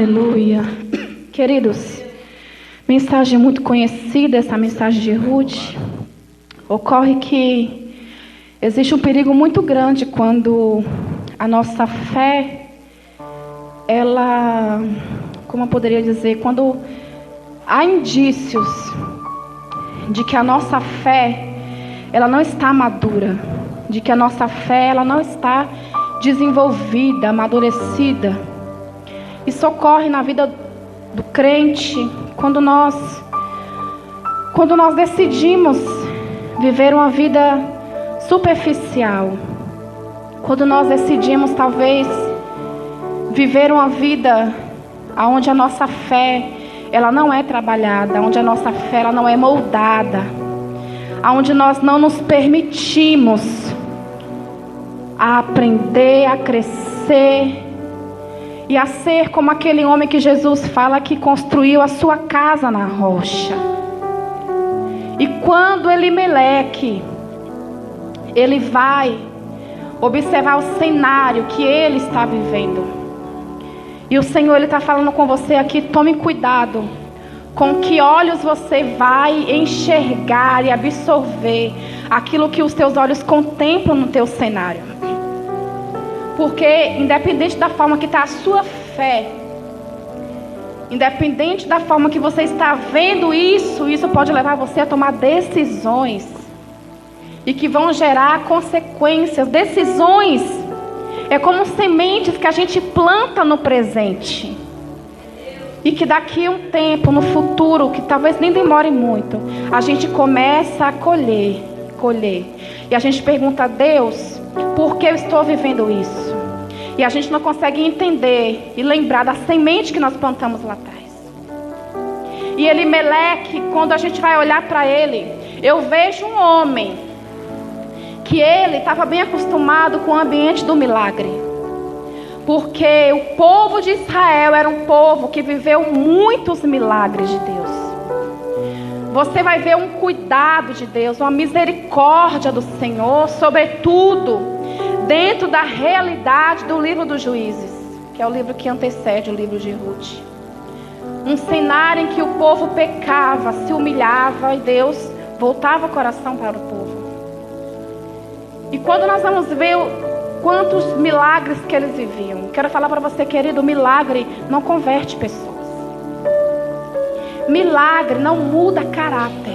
Aleluia. Queridos, mensagem muito conhecida, essa mensagem de Ruth. Ocorre que existe um perigo muito grande quando a nossa fé, ela, como eu poderia dizer, quando há indícios de que a nossa fé, ela não está madura, de que a nossa fé, ela não está desenvolvida, amadurecida. Isso ocorre na vida do crente quando nós decidimos viver uma vida superficial. Quando nós decidimos talvez viver uma vida onde a nossa fé ela não é trabalhada, onde a nossa fé ela não é moldada, onde nós não nos permitimos a aprender, a crescer e a ser como aquele homem que Jesus fala que construiu a sua casa na rocha. E quando Elimeleque, ele vai observar o cenário que ele está vivendo, e o Senhor está falando com você aqui: tome cuidado com que olhos você vai enxergar e absorver aquilo que os teus olhos contemplam no teu cenário. Porque independente da forma que está a sua fé, independente da forma que você está vendo isso pode levar você a tomar decisões e que vão gerar consequências. Decisões é como sementes que a gente planta no presente e que daqui a um tempo, no futuro, que talvez nem demore muito, a gente começa a colher. E a gente pergunta a Deus: por que eu estou vivendo isso? E a gente não consegue entender e lembrar da semente que nós plantamos lá atrás. E Elimeleque, quando a gente vai olhar para ele, eu vejo um homem que ele estava bem acostumado com o ambiente do milagre. Porque o povo de Israel era um povo que viveu muitos milagres de Deus. Você vai ver um cuidado de Deus, uma misericórdia do Senhor, sobretudo dentro da realidade do livro dos Juízes, que é o livro que antecede o livro de Ruth. Um cenário em que o povo pecava, se humilhava e Deus voltava o coração para o povo. E quando nós vamos ver quantos milagres que eles viviam, quero falar para você, querido, milagre não converte pessoas. Milagre não muda caráter.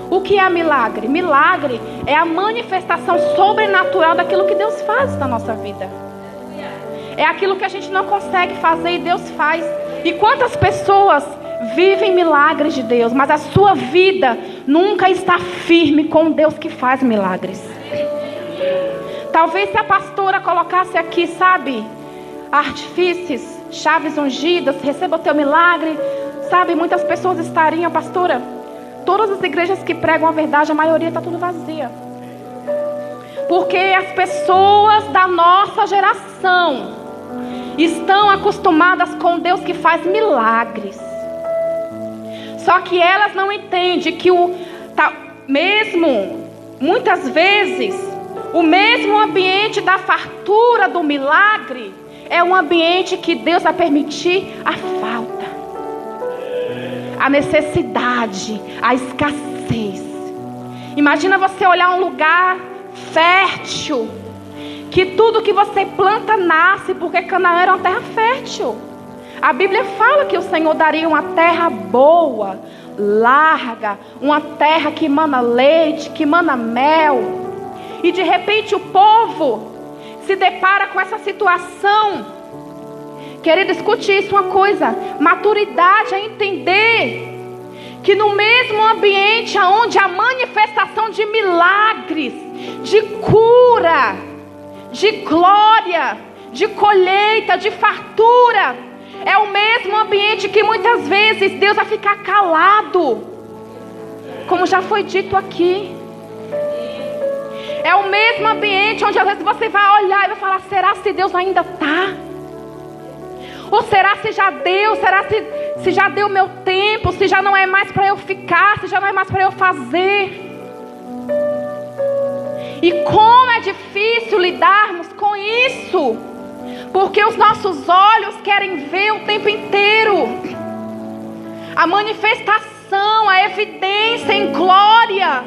O que é milagre? Milagre é a manifestação sobrenatural daquilo que Deus faz na nossa vida. É aquilo que a gente não consegue fazer e Deus faz. E quantas pessoas vivem milagres de Deus, mas a sua vida nunca está firme com Deus que faz milagres. Talvez se a pastora colocasse aqui, sabe, artifícios, chaves ungidas, receba o teu milagre, sabe, muitas pessoas estariam: pastora, todas as igrejas que pregam a verdade, a maioria está tudo vazia. Porque as pessoas da nossa geração estão acostumadas com Deus que faz milagres. Só que elas não entendem que mesmo, muitas vezes, o mesmo ambiente da fartura do milagre é um ambiente que Deus vai permitir a falta, a necessidade, a escassez. Imagina você olhar um lugar fértil, que tudo que você planta nasce, porque Canaã era uma terra fértil. A Bíblia fala que o Senhor daria uma terra boa, larga, uma terra que mana leite, que mana mel. E de repente o povo se depara com essa situação. Querido, escute isso, uma coisa: maturidade é entender que no mesmo ambiente onde a manifestação de milagres, de cura, de glória, de colheita, de fartura, é o mesmo ambiente que muitas vezes Deus vai ficar calado, como já foi dito aqui. É o mesmo ambiente onde às vezes você vai olhar e vai falar: será se Deus ainda está? Ou será se já deu? Será se já deu meu tempo? Se já não é mais para eu ficar? Se já não é mais para eu fazer? E como é difícil lidarmos com isso. Porque os nossos olhos querem ver o tempo inteiro a manifestação, a evidência em glória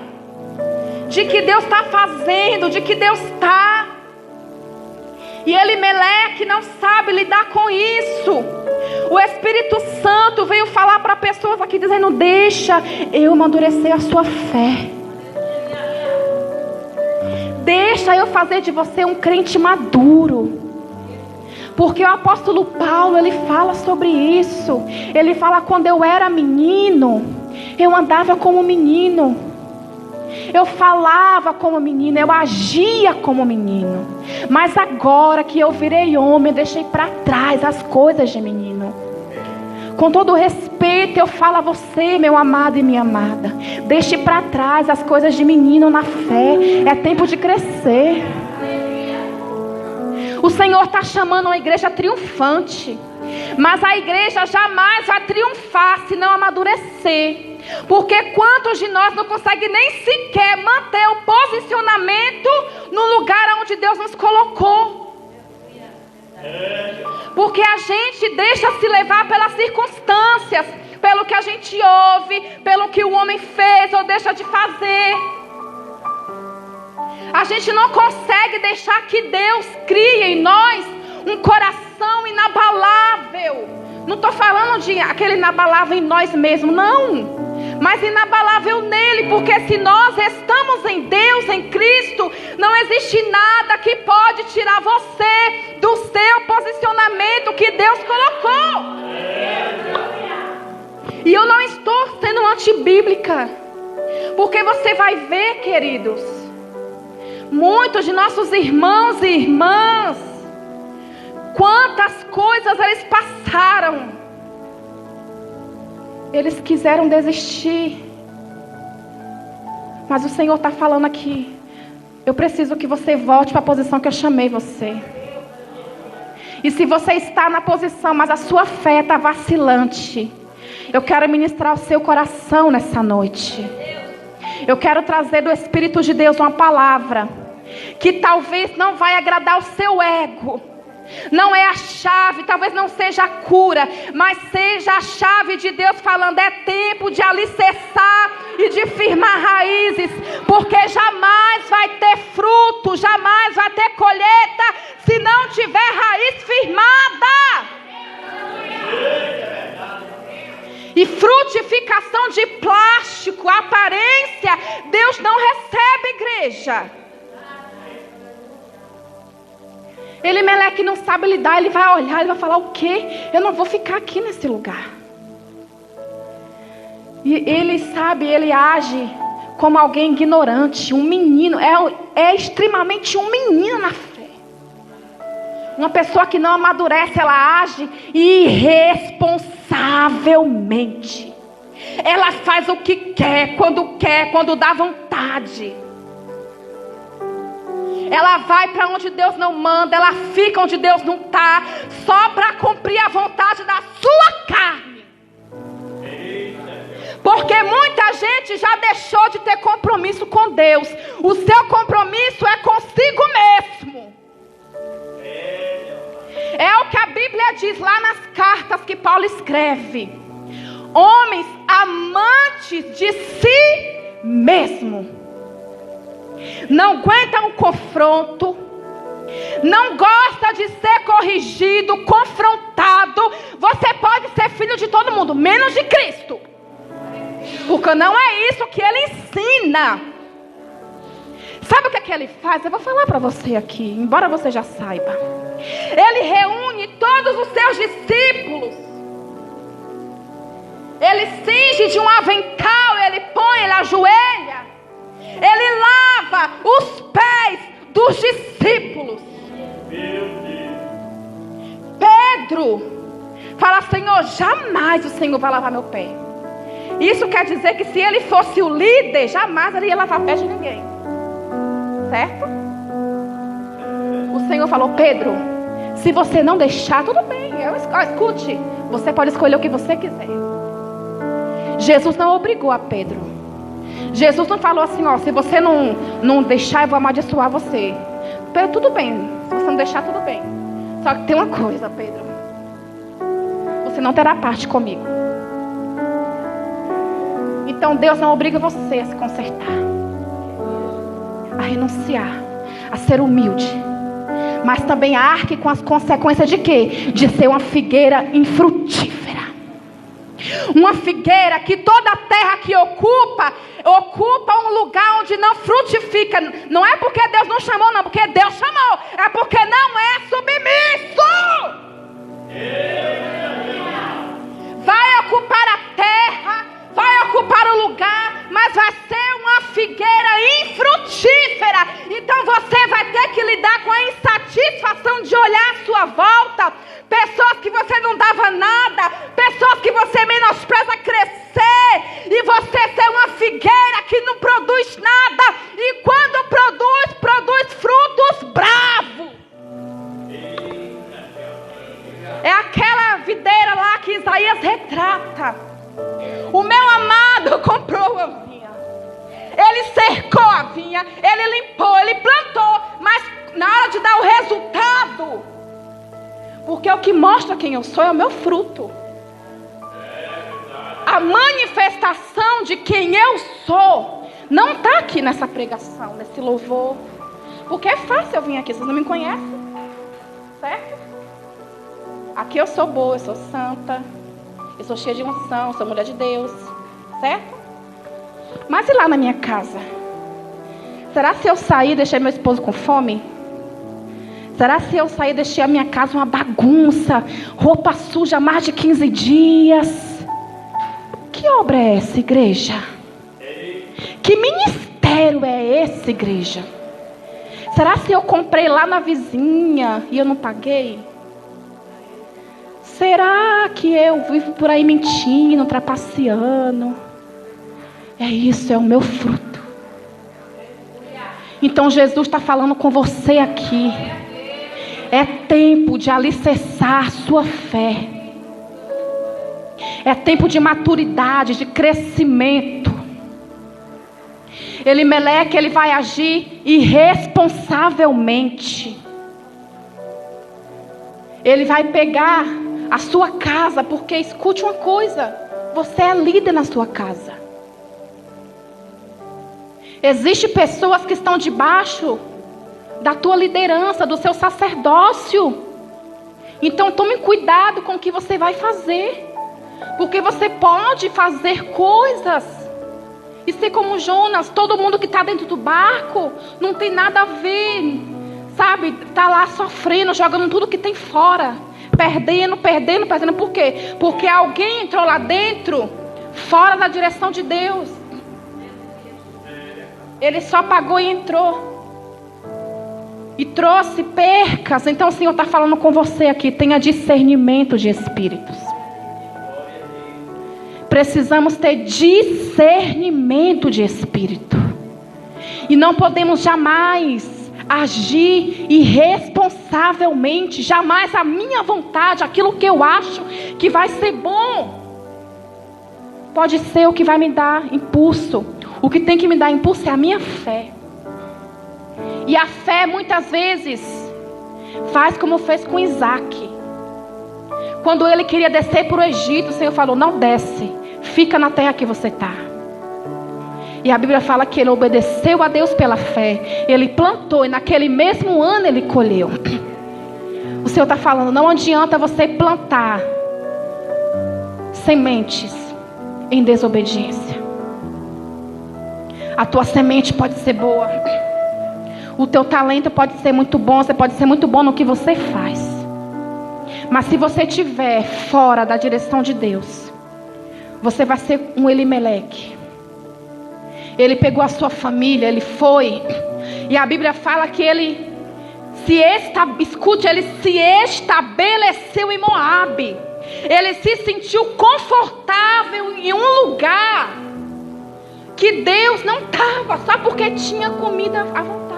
de que Deus está fazendo, de que Deus está. E Elimeleque não sabe lidar com isso. O Espírito Santo veio falar para pessoas aqui dizendo: deixa eu amadurecer a sua fé. Deixa eu fazer de você um crente maduro. Porque o apóstolo Paulo, ele fala sobre isso. Ele fala: quando eu era menino, eu andava como menino. Eu falava como menino, eu agia como menino. Mas agora que eu virei homem, eu deixei para trás as coisas de menino. Com todo respeito, eu falo a você, meu amado e minha amada: deixe para trás as coisas de menino na fé. É tempo de crescer. O Senhor está chamando uma igreja triunfante. Mas a igreja jamais vai triunfar se não amadurecer. Porque quantos de nós não conseguem nem sequer manter o posicionamento no lugar onde Deus nos colocou? Porque a gente deixa se levar pelas circunstâncias, pelo que a gente ouve, pelo que o homem fez ou deixa de fazer. A gente não consegue deixar que Deus crie em nós um coração inabalável. Não estou falando de aquele inabalável em nós mesmos, não. Mas inabalável nele, porque se nós estamos em Deus, em Cristo, não existe nada que pode tirar você do seu posicionamento que Deus colocou. E eu não estou sendo antibíblica, porque você vai ver, queridos, muitos de nossos irmãos e irmãs, quantas coisas eles passaram. Eles quiseram desistir. Mas o Senhor está falando aqui: eu preciso que você volte para a posição que eu chamei você. E se você está na posição, mas a sua fé está vacilante, eu quero ministrar o seu coração nessa noite. Eu quero trazer do Espírito de Deus uma palavra que talvez não vai agradar o seu ego. Não é a chave, talvez não seja a cura, mas seja a chave de Deus falando: é tempo de alicerçar e de firmar raízes, porque jamais vai ter fruto, jamais vai ter colheita se não tiver raiz firmada. E frutificação de plástico, aparência, Deus não recebe, igreja. Elimeleque não sabe lidar, ele vai olhar, ele vai falar: o quê? Eu não vou ficar aqui nesse lugar. E ele sabe, ele age como alguém ignorante, um menino, é extremamente um menino na fé. Uma pessoa que não amadurece, ela age irresponsavelmente. Ela faz o que quer, quando dá vontade. Ela vai para onde Deus não manda, ela fica onde Deus não está, só para cumprir a vontade da sua carne. Porque muita gente já deixou de ter compromisso com Deus. O seu compromisso é consigo mesmo. É o que a Bíblia diz lá nas cartas que Paulo escreve: homens amantes de si mesmo. Não aguenta um confronto, não gosta de ser corrigido, confrontado. Você pode ser filho de todo mundo, menos de Cristo, porque não é isso que ele ensina. Sabe o que é que ele faz? Eu vou falar para você aqui, embora você já saiba. Ele reúne todos os seus discípulos, ele cinge de um avental, ele põe, ele ajoelha, ele lava os pés dos discípulos. Pedro fala: Senhor, jamais o Senhor vai lavar meu pé. Isso quer dizer que se ele fosse o líder, jamais ele ia lavar pé de ninguém. Certo? O Senhor falou: Pedro, se você não deixar, tudo bem, escute, você pode escolher o que você quiser. Jesus não obrigou a Pedro. Jesus não falou assim: ó, se você não deixar, eu vou amaldiçoar você. Pedro, tudo bem, se você não deixar, tudo bem. Só que tem uma coisa, Pedro. Você não terá parte comigo. Então Deus não obriga você a se consertar, a renunciar, a ser humilde. Mas também arque com as consequências de quê? De ser uma figueira infrutífera. Uma figueira que toda a terra que ocupa um lugar onde não frutifica. Não é porque Deus não chamou, não. Porque Deus chamou. É porque não é submisso. Vai ocupar a terra, vai ocupar o lugar, mas vai ser uma figueira infrutífera. Então você vai ter que lidar com a insatisfação de olhar à sua volta. Pessoas que você não dava nada, pessoas que você menospreza crescer, e você ser uma figueira que não produz nada, e quando produz frutos bravos. É aquela videira lá que Isaías retrata. O meu amado comprou a vinha, ele cercou a vinha, ele limpou, ele plantou, mas na hora de dar o resultado, porque o que mostra quem eu sou é o meu fruto. A manifestação de quem eu sou não está aqui nessa pregação, nesse louvor. Porque é fácil eu vir aqui, vocês não me conhecem, certo? Aqui eu sou boa, eu sou santa, eu sou cheia de unção, sou mulher de Deus, certo? Mas e lá na minha casa? Será se eu sair e deixei meu esposo com fome? Será se eu sair e deixei a minha casa uma bagunça, roupa suja há mais de 15 dias? Que obra é essa, igreja? Que ministério é esse, igreja? Será se eu comprei lá na vizinha e eu não paguei? Será que eu vivo por aí mentindo, trapaceando? É isso, é o meu fruto. Então Jesus está falando com você aqui. É tempo de alicerçar a sua fé. É tempo de maturidade, de crescimento. Elimeleque, ele vai agir irresponsavelmente. Ele vai pegar a sua casa, porque escute uma coisa, você é líder na sua casa. Existem pessoas que estão debaixo da tua liderança, do seu sacerdócio. Então tome cuidado com o que você vai fazer, porque você pode fazer coisas e ser como Jonas. Todo mundo que está dentro do barco não tem nada a ver, sabe? Está lá sofrendo, jogando tudo que tem fora, perdendo. Por quê? Porque alguém entrou lá dentro, fora da direção de Deus. Ele só pagou e entrou. E trouxe percas. Então o Senhor está falando com você aqui. Tenha discernimento de espíritos. Precisamos ter discernimento de espírito. E não podemos jamais agir irresponsavelmente. Jamais a minha vontade, aquilo que eu acho que vai ser bom, pode ser o que vai me dar impulso. O que tem que me dar impulso é a minha fé. E a fé muitas vezes faz como fez com Isaac. Quando ele queria descer para o Egito, o Senhor falou: não desce, fica na terra que você está. E a Bíblia fala que ele obedeceu a Deus pela fé. Ele plantou e naquele mesmo ano ele colheu. O Senhor está falando: não adianta você plantar sementes em desobediência. A tua semente pode ser boa, o teu talento pode ser muito bom, você pode ser muito bom no que você faz. Mas se você estiver fora da direção de Deus, você vai ser um Elimeleque. Ele pegou a sua família, ele foi. E a Bíblia fala que ele se estabeleceu em Moabe. Ele se sentiu confortável em um lugar que Deus não estava, só porque tinha comida à vontade.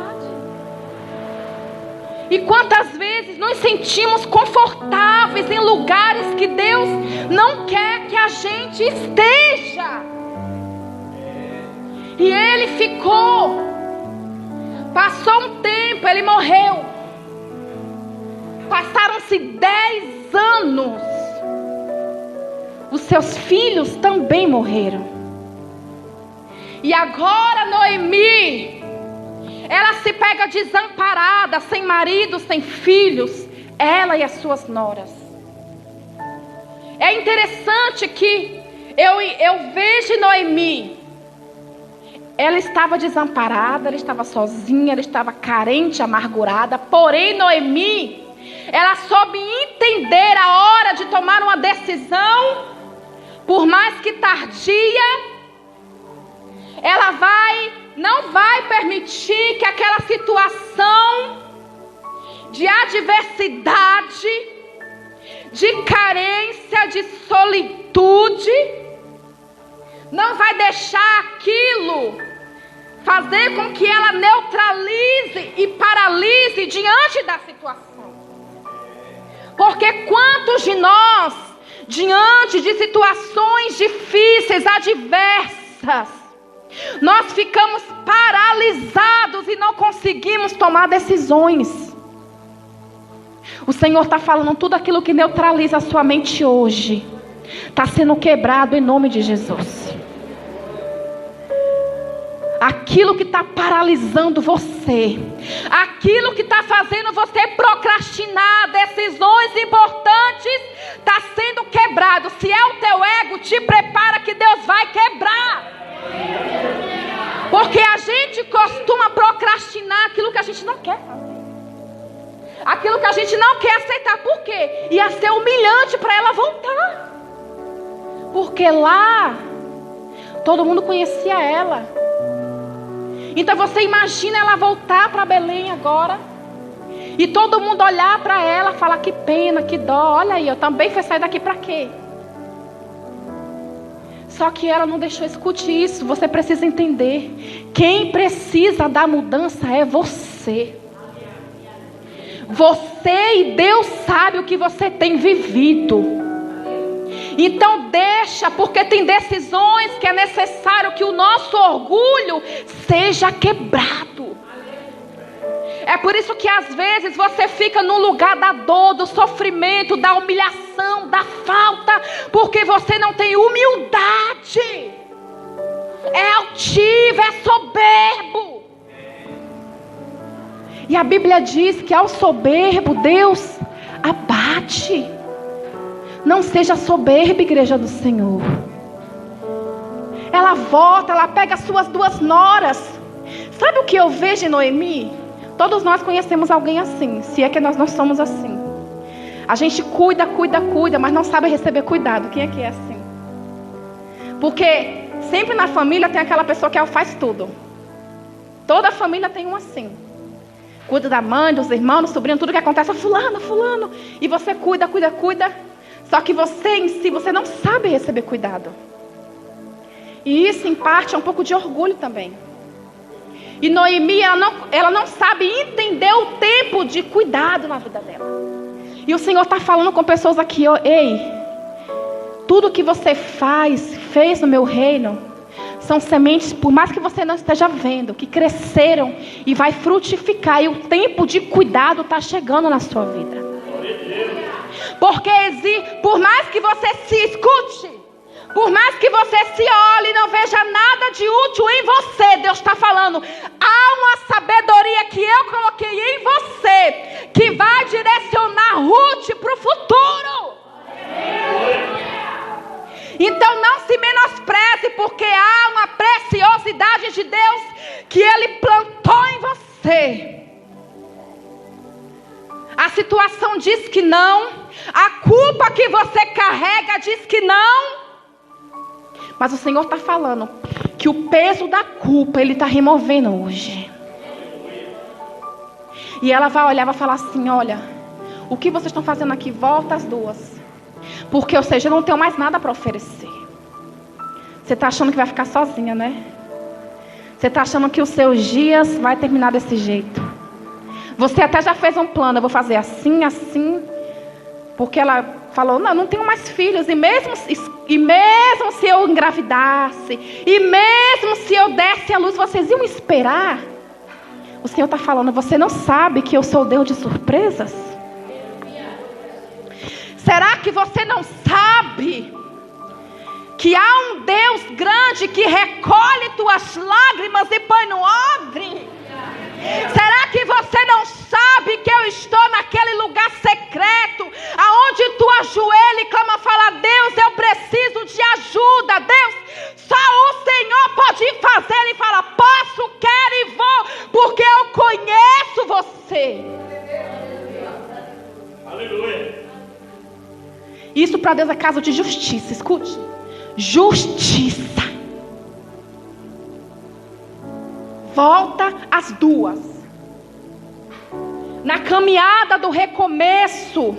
E quantas vezes nos sentimos confortáveis em lugares que Deus não quer que a gente esteja. E ele ficou. Passou um tempo, ele morreu. Passaram-se 10 anos. Os seus filhos também morreram. E agora Noemi, ela se pega desamparada, sem marido, sem filhos, ela e as suas noras. É interessante que eu vejo Noemi. Ela estava desamparada, ela estava sozinha, ela estava carente, amargurada. Porém, Noemi, ela soube entender a hora de tomar uma decisão, por mais que tardia. Ela não vai permitir que aquela situação de adversidade, de carência, de solitude, não vai deixar aquilo fazer com que ela neutralize e paralise diante da situação. Porque quantos de nós, diante de situações difíceis, adversas, nós ficamos paralisados e não conseguimos tomar decisões. O Senhor está falando, tudo aquilo que neutraliza a sua mente hoje está sendo quebrado em nome de Jesus. Aquilo que está paralisando você, aquilo que está fazendo você procrastinar decisões importantes, está sendo quebrado. Se é o teu ego, te prepara que Deus vai quebrar. Porque a gente costuma procrastinar aquilo que a gente não quer fazer, aquilo que a gente não quer aceitar. Por quê? Ia ser humilhante para ela voltar, porque lá todo mundo conhecia ela. Então você imagina ela voltar para Belém agora, e todo mundo olhar para ela e falar, que pena, que dó, olha aí, eu também fui sair daqui para quê? Só que ela não deixou. Escute isso, você precisa entender, quem precisa da mudança é você. Você e Deus sabe o que você tem vivido. Então deixa, porque tem decisões que é necessário que o nosso orgulho seja quebrado. É por isso que às vezes você fica no lugar da dor, do sofrimento, da humilhação, da falta, porque você não tem humildade. É altivo, é soberbo. E a Bíblia diz que ao soberbo Deus abate. Não seja soberba, igreja do Senhor. Ela volta, ela pega as suas 2 noras. Sabe o que eu vejo em Noemi? Todos nós conhecemos alguém assim, se é que nós não somos assim. A gente cuida, mas não sabe receber cuidado. Quem é assim? Porque sempre na família tem aquela pessoa que faz tudo. Toda família tem um assim. Cuida da mãe, dos irmãos, do sobrinho, tudo que acontece, fulano. E você cuida. Só que você em si, você não sabe receber cuidado. E isso em parte é um pouco de orgulho também. E Noemi, ela não sabe entender o tempo de cuidado na vida dela. E o Senhor está falando com pessoas aqui, ei, tudo que você fez no meu reino, são sementes, por mais que você não esteja vendo, que cresceram e vai frutificar. E o tempo de cuidado está chegando na sua vida. Porque por mais que você se escute, por mais que você se olhe e não veja nada de útil em você, Deus está falando, há uma sabedoria que eu coloquei em você, que vai direcionar Ruth para o futuro. Então não se menospreze, porque há uma preciosidade de Deus que Ele plantou em você. A situação diz que não, a culpa que você carrega diz que não, mas o Senhor está falando que o peso da culpa Ele está removendo hoje. E ela vai olhar, vai falar assim, olha, o que vocês estão fazendo aqui, volta as 2. Porque, ou seja, eu não tenho mais nada para oferecer. Você está achando que vai ficar sozinha, né? Você está achando que os seus dias vai terminar desse jeito. Você até já fez um plano, eu vou fazer assim, assim. Porque ela falou, não tenho mais filhos. E mesmo se eu engravidasse, e mesmo se eu desse à luz, vocês iam esperar? O Senhor está falando, você não sabe que eu sou Deus de surpresas? Será que você não sabe que há um Deus grande que recolhe tuas lágrimas e põe no odre? Será que você não sabe que eu estou naquele lugar secreto, aonde tu ajoelha e clama, fala: Deus, eu preciso de ajuda. Deus, só o Senhor pode fazer. Ele fala: posso, quero e vou, porque eu conheço você. Aleluia. Isso para Deus é caso de justiça. Escute, justiça. Volta às duas. Na caminhada do recomeço,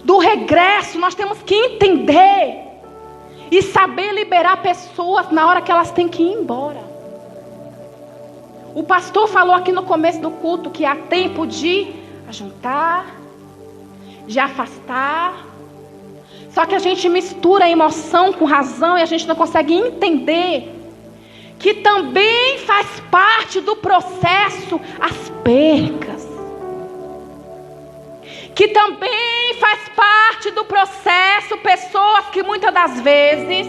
do regresso, nós temos que entender e saber liberar pessoas na hora que elas têm que ir embora. O pastor falou aqui no começo do culto que há tempo de ajuntar, de afastar. Só que a gente mistura emoção com razão e a gente não consegue entender que também faz parte do processo as percas. Que também faz parte do processo pessoas que muitas das vezes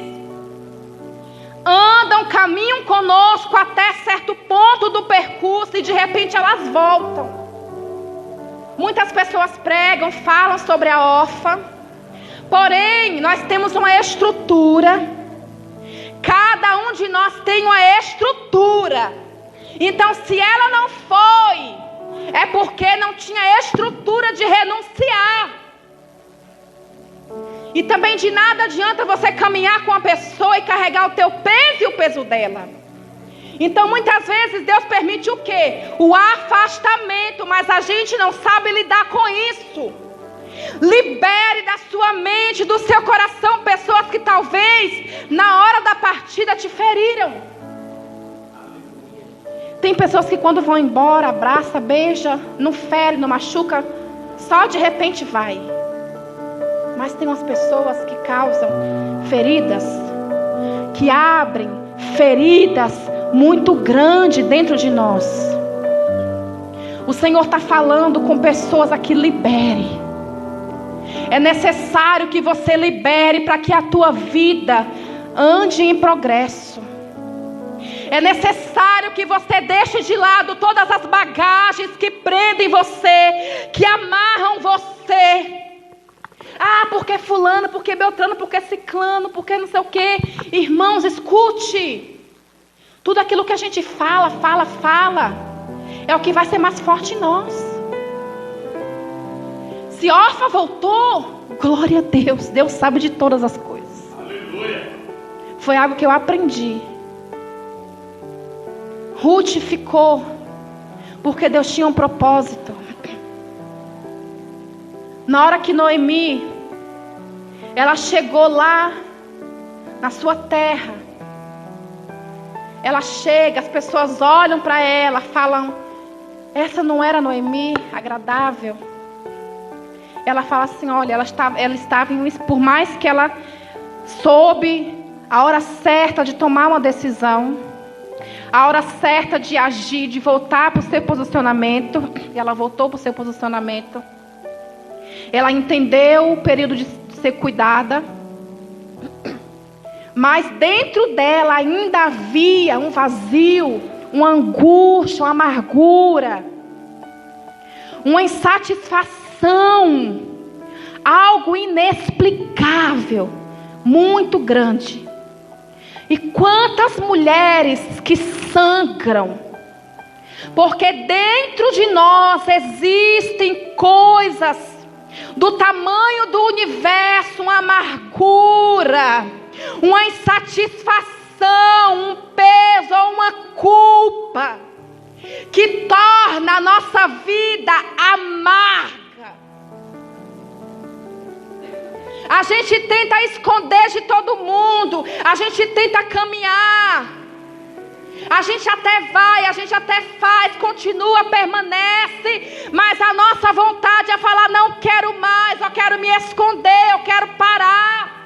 andam, caminham conosco até certo ponto do percurso e de repente elas voltam. Muitas pessoas pregam, falam sobre a órfã, porém nós temos uma estrutura. Cada um de nós tem uma estrutura. Então, se ela não foi, é porque não tinha estrutura de renunciar. E também de nada adianta você caminhar com a pessoa e carregar o teu peso e o peso dela. Então, muitas vezes Deus permite o quê? O afastamento, mas a gente não sabe lidar com isso. Libere da sua mente, do seu coração, pessoas que talvez na hora da partida te feriram. Tem pessoas que quando vão embora, abraça, beija, não fere, não machuca, só de repente vai. Mas tem umas pessoas que causam feridas, que abrem feridas muito grandes dentro de nós. O Senhor está falando com pessoas aqui: libere. É necessário que você libere para que a tua vida ande em progresso. É necessário que você deixe de lado todas as bagagens que prendem você, que amarram você. Ah, porque fulano, porque beltrano, porque ciclano, porque não sei o quê. Irmãos, escute. Tudo aquilo que a gente fala, é o que vai ser mais forte em nós. Se órfã voltou, glória a Deus. Deus sabe de todas as coisas. Aleluia. Foi algo que eu aprendi. Ruth ficou porque Deus tinha um propósito. Na hora que Noemi, ela chegou lá na sua terra, ela chega, as pessoas olham para ela, falam: essa não era Noemi, agradável. Ela fala assim: olha, ela estava em, por mais que ela soube a hora certa de tomar uma decisão, a hora certa de agir, de voltar para o seu posicionamento, e ela voltou para o seu posicionamento. Ela entendeu o período de ser cuidada, mas dentro dela ainda havia um vazio, uma angústia, uma amargura, uma insatisfação, algo inexplicável, muito grande. E quantas mulheres que sangram, porque dentro de nós existem coisas do tamanho do universo, uma amargura, uma insatisfação, um peso ou uma culpa que torna a nossa vida amarga. A gente tenta esconder de todo mundo, a gente tenta caminhar, a gente até vai, a gente até faz, continua, permanece, mas a nossa vontade é falar: não quero mais, eu quero me esconder, eu quero parar.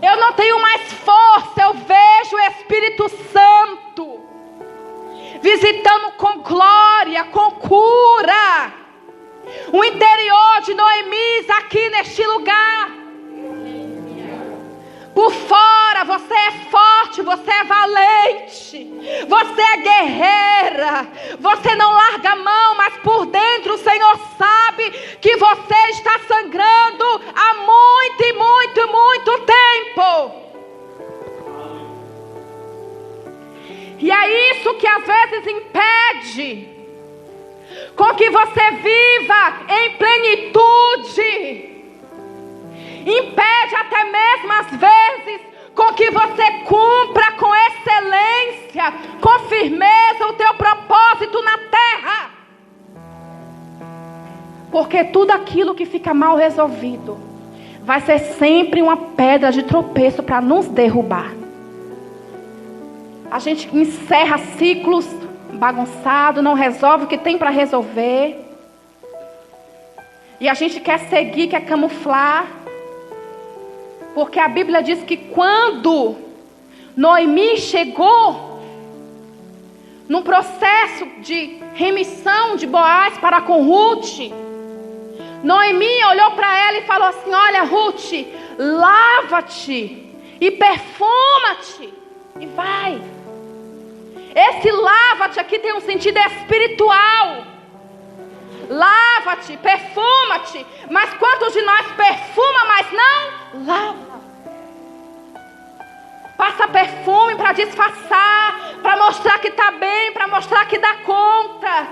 Eu não tenho mais força. Eu vejo o Espírito Santo visitando com glória, com cura. O interior de Noemi aqui neste lugar. Por fora você é forte, você é valente, você é guerreira, você não larga a mão, mas por dentro o Senhor sabe que você está sangrando há muito e muito e muito tempo. E é isso que às vezes impede com que você viva em plenitude. Impede até mesmo às vezes com que você cumpra com excelência, com firmeza o teu propósito na terra. Porque tudo aquilo que fica mal resolvido vai ser sempre uma pedra de tropeço para nos derrubar. A gente encerra ciclos bagunçados, não resolve o que tem para resolver. E a gente quer seguir, quer camuflar. Porque a Bíblia diz que quando Noemi chegou num processo de remissão de Boaz para com Ruth, Noemi olhou para ela e falou assim: olha, Ruth, lava-te e perfuma-te e vai. Esse lava-te aqui tem um sentido espiritual. Lava-te, perfuma-te. Mas quantos de nós perfuma, mas não lava? Passa perfume para disfarçar, para mostrar que está bem, para mostrar que dá conta,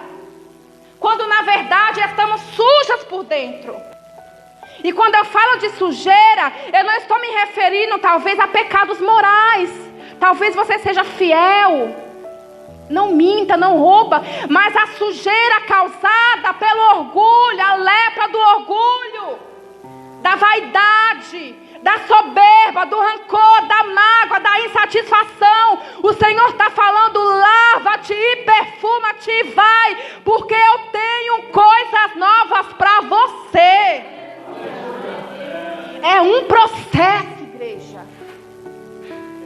quando na verdade estamos sujas por dentro. E quando eu falo de sujeira, eu não estou me referindo talvez a pecados morais. Talvez você seja fiel, não minta, não rouba, mas a sujeira causada pelo orgulho, a lepra do orgulho, da vaidade, da soberba, do rancor, da mágoa, da insatisfação. O Senhor está falando: lava-te e perfuma-te e vai, porque eu tenho coisas novas para você. É um processo, igreja.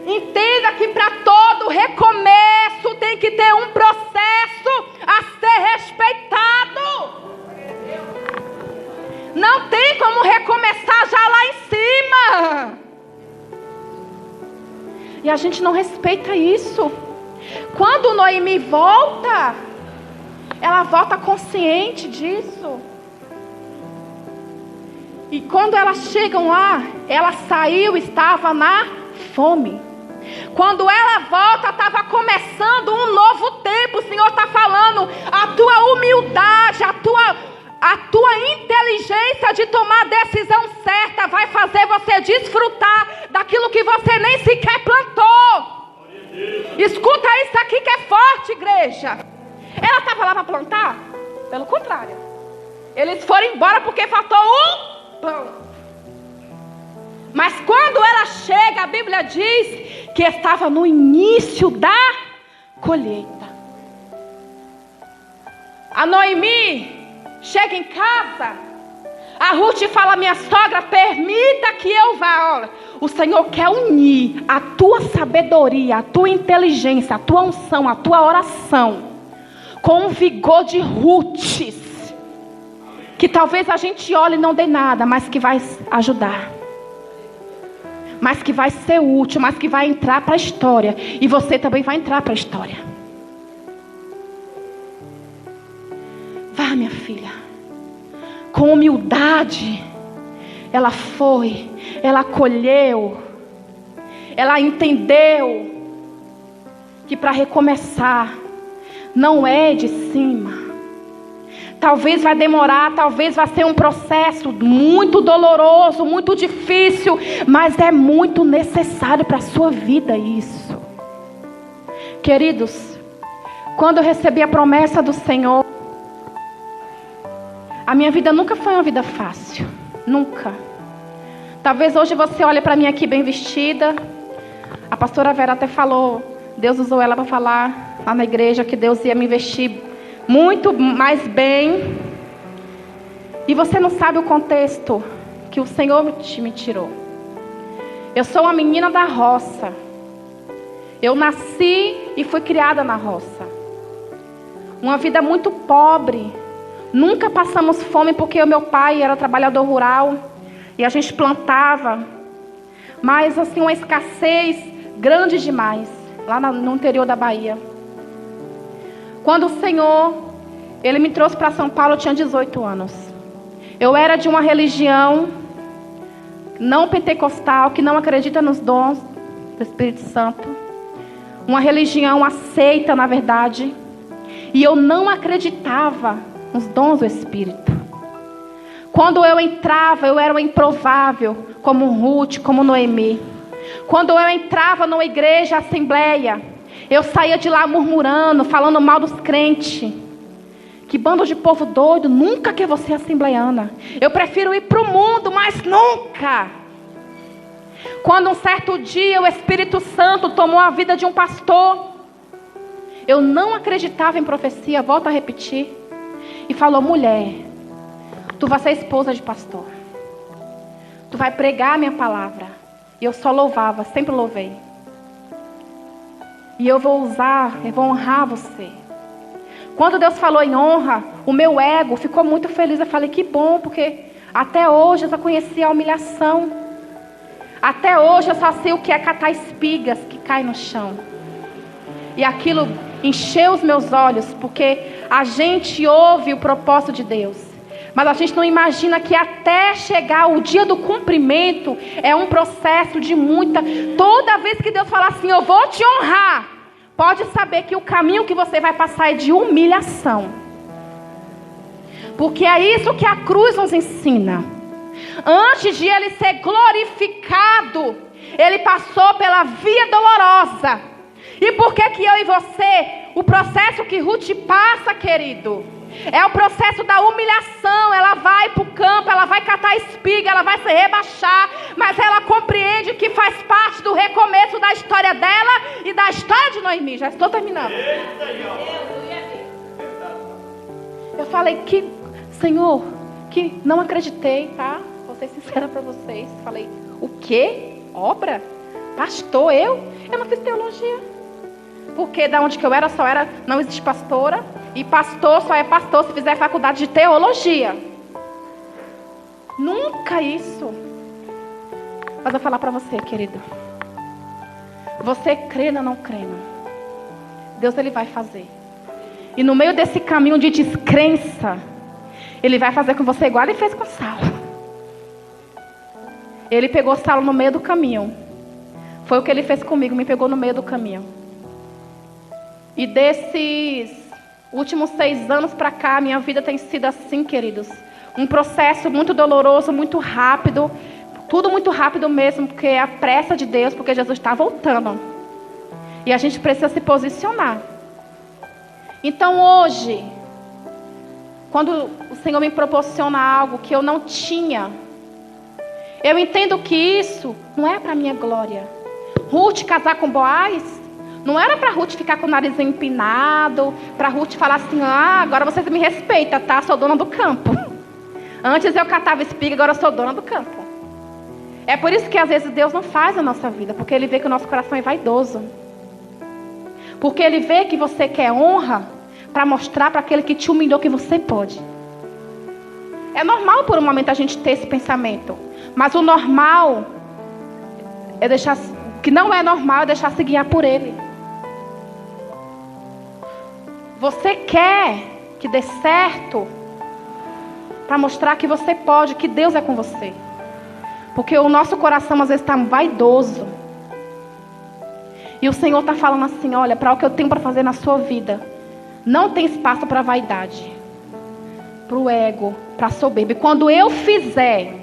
Entenda que para todo recomeço tem que ter um processo a ser respeitado. Não tem como recomeçar já lá em cima. E a gente não respeita isso. Quando Noemi volta, ela volta consciente disso. E quando elas chegam lá, ela saiu, estava na fome. Quando ela volta, estava começando um novo tempo. O Senhor está falando: a tua humildade, a tua inteligência de tomar a decisão certa vai fazer você desfrutar daquilo que você nem sequer plantou. Escuta isso aqui que é forte, igreja. Ela estava lá para plantar? Pelo contrário, eles foram embora porque faltou um pão. Mas quando ela chega, a Bíblia diz que estava no início da colheita. A Noemi chega em casa, a Ruth fala: minha sogra, permita que eu vá. Olha, o Senhor quer unir a tua sabedoria, a tua inteligência, a tua unção, a tua oração com o vigor de Ruth, que talvez a gente olhe e não dê nada, mas que vai ajudar, mas que vai ser útil, mas que vai entrar para a história. E você também vai entrar para a história. Vá, minha filha, com humildade. Ela foi, ela acolheu, ela entendeu que para recomeçar não é de cima. Talvez vai demorar, talvez vai ser um processo muito doloroso, muito difícil, mas é muito necessário para a sua vida isso. Queridos, quando eu recebi a promessa do Senhor, a minha vida nunca foi uma vida fácil, nunca. Talvez hoje você olhe para mim aqui bem vestida. A pastora Vera até falou, Deus usou ela para falar lá na igreja que Deus ia me vestir muito mais bem. E você não sabe o contexto que o Senhor me tirou. Eu sou uma menina da roça. Eu nasci e fui criada na roça. Uma vida muito pobre. Nunca passamos fome porque o meu pai era trabalhador rural e a gente plantava. Mas assim, uma escassez grande demais lá no interior da Bahia. Quando o Senhor, Ele me trouxe para São Paulo, eu tinha 18 anos. Eu era de uma religião não pentecostal, que não acredita nos dons do Espírito Santo. Uma religião aceita, na verdade. E eu não acreditava nos dons do Espírito. Quando eu entrava, eu era uma improvável, como Ruth, como Noemi. Quando eu entrava numa igreja, assembleia, eu saía de lá murmurando, falando mal dos crentes. Que bando de povo doido, nunca que você é assembleiana. Eu prefiro ir para o mundo, mas nunca. Quando um certo dia o Espírito Santo tomou a vida de um pastor, eu não acreditava em profecia, volto a repetir. E falou: mulher, tu vai ser esposa de pastor. Tu vai pregar a minha palavra. E eu só louvava, sempre louvei. E eu vou honrar você. Quando Deus falou em honra, o meu ego ficou muito feliz. Eu falei: que bom, porque até hoje eu só conhecia a humilhação. Até hoje eu só sei o que é catar espigas que caem no chão. E aquilo encheu os meus olhos, porque a gente ouve o propósito de Deus, mas a gente não imagina que até chegar o dia do cumprimento é um processo de muita... Toda vez que Deus fala assim: eu vou te honrar, pode saber que o caminho que você vai passar é de humilhação. Porque é isso que a cruz nos ensina. Antes de Ele ser glorificado, Ele passou pela via dolorosa. E por que eu e você, o processo que Ruth passa, querido, é o processo da humilhação. Ela vai para o campo, ela vai catar espiga, ela vai se rebaixar, mas ela compreende que faz parte do recomeço da história dela e da história de Noemi. Já estou terminando. Eu falei: que Senhor, que não acreditei, tá? Vou ser sincera para vocês. Falei: o quê? Obra? Pastor? Eu não fiz teologia. Porque da onde que eu era, não existe pastora. E pastor só é pastor se fizer faculdade de teologia. Nunca isso. Mas eu vou falar para você, querido. Você crendo ou não crendo, Deus, Ele vai fazer. E no meio desse caminho de descrença, Ele vai fazer com você igual Ele fez com Saulo. Ele pegou Saulo no meio do caminho. Foi o que Ele fez comigo, me pegou no meio do caminho. E desses últimos 6 anos para cá, minha vida tem sido assim, queridos. Um processo muito doloroso, muito rápido. Tudo muito rápido mesmo, porque é a pressa de Deus, porque Jesus está voltando. E a gente precisa se posicionar. Então hoje, quando o Senhor me proporciona algo que eu não tinha, eu entendo que isso não é para minha glória. Ruth casar com Boaz não era para Ruth ficar com o nariz empinado, para Ruth falar assim: ah, agora você me respeita, tá? Sou dona do campo. Antes eu catava espiga, agora eu sou dona do campo. É por isso que às vezes Deus não faz a nossa vida, porque Ele vê que o nosso coração é vaidoso. Porque Ele vê que você quer honra para mostrar para aquele que te humilhou que você pode. É normal por um momento a gente ter esse pensamento, mas o normal é deixar... O que não é normal é deixar se guiar por Ele. Você quer que dê certo para mostrar que você pode, que Deus é com você. Porque o nosso coração às vezes está vaidoso. E o Senhor está falando assim: olha, para o que eu tenho para fazer na sua vida, não tem espaço para vaidade, para o ego, para a soberba. E quando eu fizer,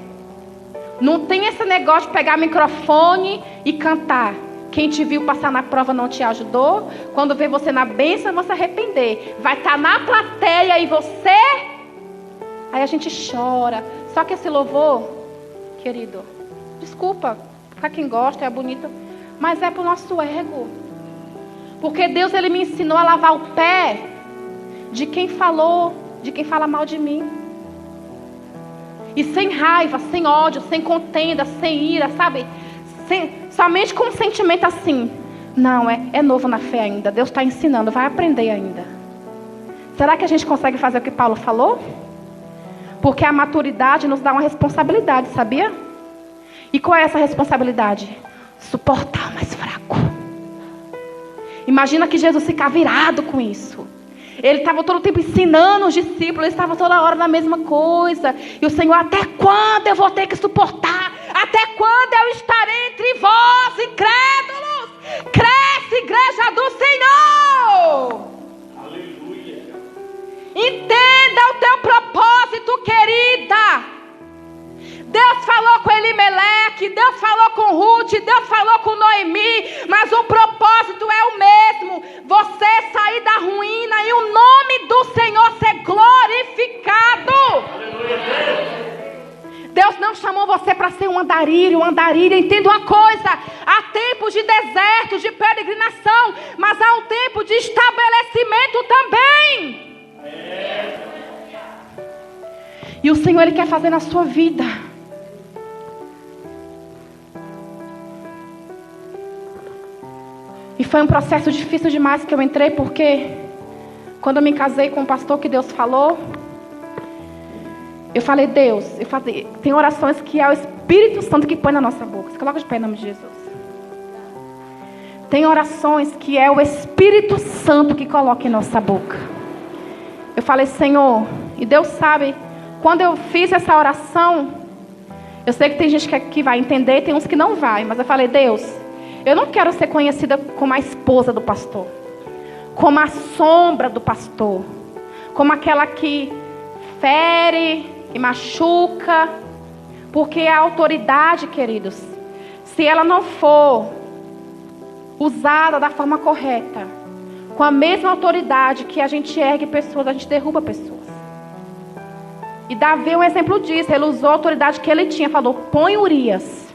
não tem esse negócio de pegar microfone e cantar. Quem te viu passar na prova não te ajudou. Quando vê você na bênção, vai se arrepender. Vai estar na plateia e você... Aí a gente chora. Só que esse louvor, querido, desculpa, para quem gosta, é bonito, mas é para o nosso ego. Porque Deus, Ele me ensinou a lavar o pé de quem falou, de quem fala mal de mim. E sem raiva, sem ódio, sem contenda, sem ira, sabe? Somente com um sentimento assim: não, é novo na fé ainda. Deus está ensinando, vai aprender ainda. Será que a gente consegue fazer o que Paulo falou? Porque a maturidade nos dá uma responsabilidade, sabia? E qual é essa responsabilidade? Suportar o mais fraco. Imagina que Jesus ficar virado com isso. Ele estava todo o tempo ensinando os discípulos, ele estava toda hora na mesma coisa. E o Senhor, até quando eu vou ter que suportar? Até quando eu estarei entre vós, incrédulos? Cresce, igreja do Senhor! Aleluia! Entenda o teu propósito, querida. Deus falou com Elimeleque, Deus falou com Ruth, Deus falou com Noemi, mas o propósito é o mesmo: você sair da ruína e o nome do Senhor ser glorificado. Deus não chamou você para ser um andarilho, entenda uma coisa: há tempos de deserto, de peregrinação, mas há um tempo de estabelecimento também. E o Senhor, Ele quer fazer na sua vida. E foi um processo difícil demais que eu entrei, porque quando eu me casei com o pastor que Deus falou, eu falei, Deus, tem orações que é o Espírito Santo que põe na nossa boca. Você coloca de pé em nome de Jesus. Tem orações que é o Espírito Santo que coloca em nossa boca. Eu falei, Senhor, e Deus sabe, quando eu fiz essa oração, eu sei que tem gente que vai entender, tem uns que não vai, mas eu falei, Deus, eu não quero ser conhecida como a esposa do pastor, como a sombra do pastor, como aquela que fere, que machuca, porque a autoridade, queridos, se ela não for usada da forma correta, com a mesma autoridade que a gente ergue pessoas, a gente derruba pessoas. E Davi é um exemplo disso. Ele usou a autoridade que ele tinha, falou, põe Urias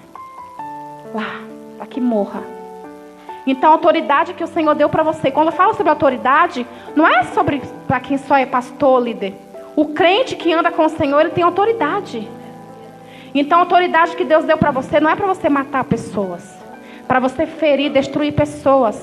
lá, para que morra. Então a autoridade que o Senhor deu para você, quando eu falo sobre autoridade, não é sobre para quem só é pastor, líder. O crente que anda com o Senhor, ele tem autoridade. Então a autoridade que Deus deu para você não é para você matar pessoas, para você ferir, destruir pessoas.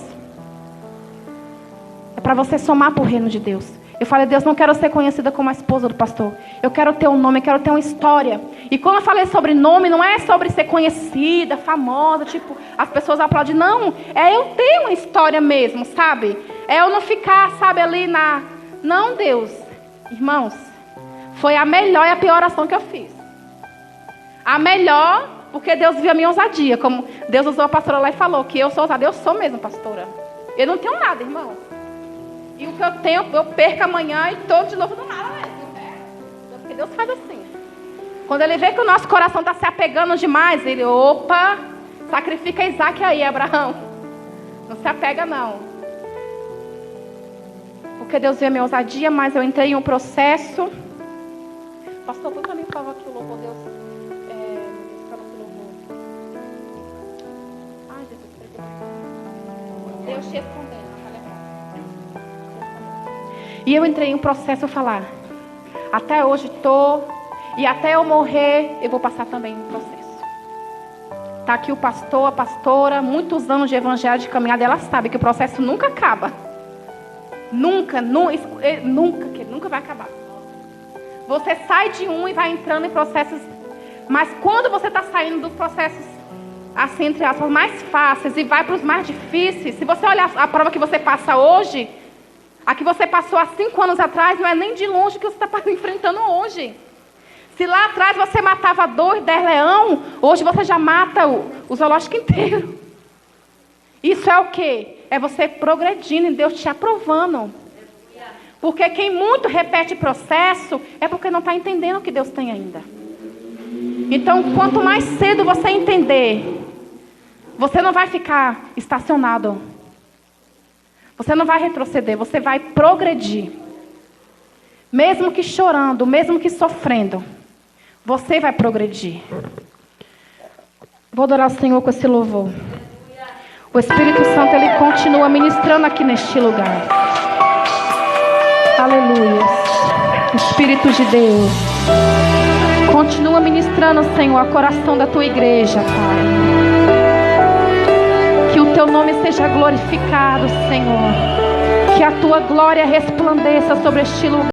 É para você somar para o reino de Deus. Eu falei, Deus, não quero ser conhecida como a esposa do pastor. Eu quero ter um nome, eu quero ter uma história. E quando eu falei sobre nome, não é sobre ser conhecida, famosa, tipo, as pessoas aplaudem. Não, é eu ter uma história mesmo, sabe? É eu não ficar, sabe, ali na... Não, Deus. Irmãos, foi a melhor e a pior oração que eu fiz. A melhor, porque Deus viu a minha ousadia. Como Deus usou a pastora lá e falou que eu sou ousada. Eu sou mesmo, pastora. Eu não tenho nada, irmão. E o que eu tenho, eu perco amanhã e estou de novo do nada mesmo. Porque Deus faz assim. Quando Ele vê que o nosso coração está se apegando demais, Ele, opa, sacrifica Isaac aí, Abraão. Não se apega, não. Porque Deus vê a minha ousadia, mas eu entrei em um processo. Pastor, põe para mim, por favor, aqui o louvor, Deus. Ai, Jesus, obrigado. Deus te escondendo. E eu entrei em um processo, eu falar, até hoje estou, e até eu morrer, eu vou passar também um processo. Está aqui o pastor, a pastora, muitos anos de evangelho, de caminhada, ela sabe que o processo nunca acaba. Nunca vai acabar. Você sai de um e vai entrando em processos, mas quando você está saindo dos processos, assim, entre aspas, mais fáceis, e vai para os mais difíceis, se você olhar a prova que você passa hoje, a que você passou há 5 anos atrás, não é nem de longe o que você está enfrentando hoje. Se lá atrás você matava 2, 10 leão, hoje você já mata o zoológico inteiro. Isso é o quê? É você progredindo e Deus te aprovando. Porque quem muito repete processo, é porque não está entendendo o que Deus tem ainda. Então, quanto mais cedo você entender, você não vai ficar estacionado. Você não vai retroceder, você vai progredir. Mesmo que chorando, mesmo que sofrendo, você vai progredir. Vou adorar o Senhor com esse louvor. O Espírito Santo, Ele continua ministrando aqui neste lugar. Aleluia. Espírito de Deus, continua ministrando, Senhor, ao coração da Tua igreja, Pai. Que o Teu nome seja glorificado, Senhor. Que a tua glória resplandeça sobre este lugar.